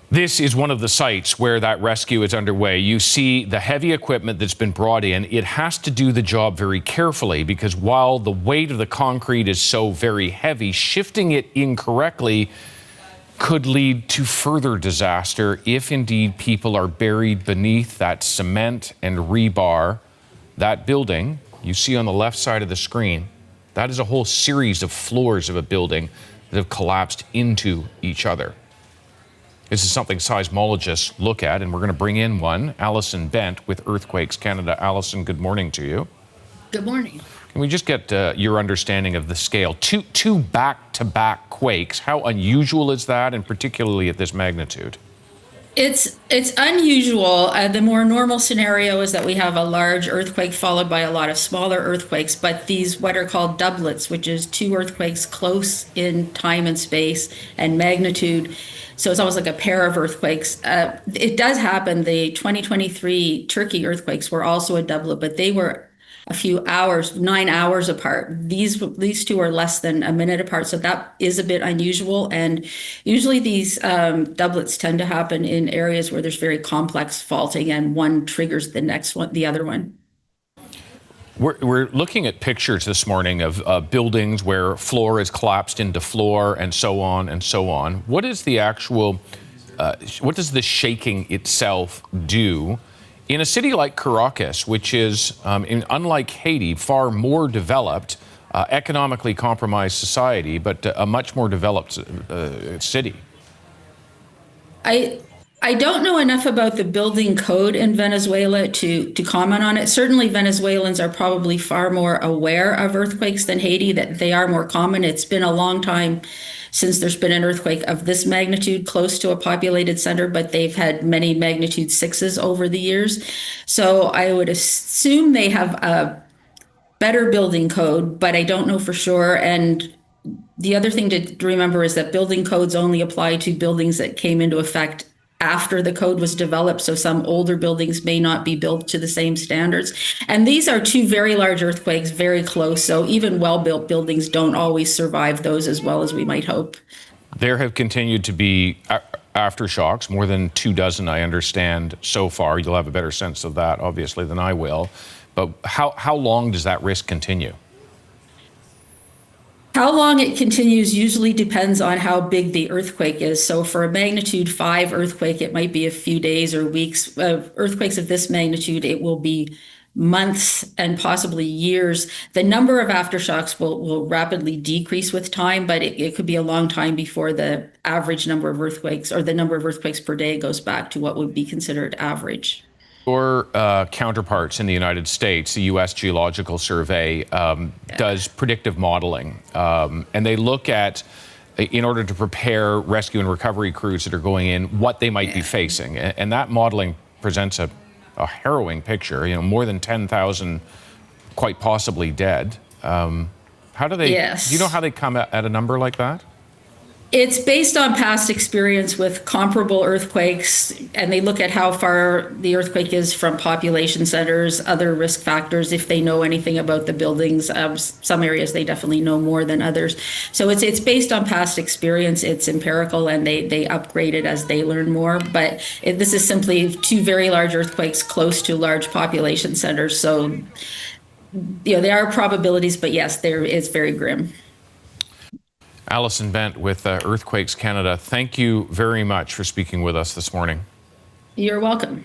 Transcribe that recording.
This is one of the sites where that rescue is underway. You see the heavy equipment that's been brought in. It has to do the job very carefully because while the weight of the concrete is so very heavy, shifting it incorrectly could lead to further disaster if indeed people are buried beneath that cement and rebar. That building you see on the left side of the screen, that is a whole series of floors of a building that have collapsed into each other. This is something seismologists look at, and we're going to bring in one, Allison Bent with Earthquakes Canada. Allison, good morning to you. Good morning. Can we just get your understanding of the scale? Two back-to-back quakes. How unusual is that, and particularly at this magnitude? It's unusual. The more normal scenario is that we have a large earthquake followed by a lot of smaller earthquakes, but these what are called doublets, which is two earthquakes close in time and space and magnitude. So it's almost like a pair of earthquakes. It does happen. The 2023 Turkey earthquakes were also a doublet, but they were a few hours, 9 hours apart. These two are less than a minute apart, so that is a bit unusual. And usually these doublets tend to happen in areas where there's very complex faulting, and one triggers the next one, the other one. We're looking at pictures this morning of buildings where floor is collapsed into floor and so on and so on. What is the actual, what does the shaking itself do in a city like Caracas, which is, unlike Haiti, far more developed, economically compromised society, but a much more developed city? I don't know enough about the building code in Venezuela to comment on it. Certainly Venezuelans are probably far more aware of earthquakes than Haiti, that they are more common. It's been a long time since there's been an earthquake of this magnitude close to a populated center, but they've had many magnitude 6s over the years. So I would assume they have a better building code, but I don't know for sure. And the other thing to remember is that building codes only apply to buildings that came into effect after the code was developed. So some older buildings may not be built to the same standards. And these are two very large earthquakes, very close. So even well-built buildings don't always survive those as well as we might hope. There have continued to be aftershocks, more than 24, I understand, so far. You'll have a better sense of that, obviously, than I will. But how long does that risk continue? How long it continues usually depends on how big the earthquake is. So for a magnitude 5 earthquake, it might be a few days or weeks. Earthquakes of this magnitude, it will be months and possibly years. The number of aftershocks will rapidly decrease with time, but it could be a long time before the average number of earthquakes or the number of earthquakes per day goes back to what would be considered average. Your counterparts in the United States, the U.S. Geological Survey, does predictive modeling, and they look at, in order to prepare rescue and recovery crews that are going in, what they might be facing. And that modeling presents a harrowing picture, more than 10,000 quite possibly dead. How do they, Yes. Do you know how they come at a number like that? It's based on past experience with comparable earthquakes, and they look at how far the earthquake is from population centers, other risk factors, if they know anything about the buildings. Some areas they definitely know more than others. So it's based on past experience, it's empirical, and they upgrade it as they learn more. But this is simply two very large earthquakes close to large population centers. So there are probabilities, but yes, it's very grim. Allison Bent with Earthquakes Canada, thank you very much for speaking with us this morning. You're welcome.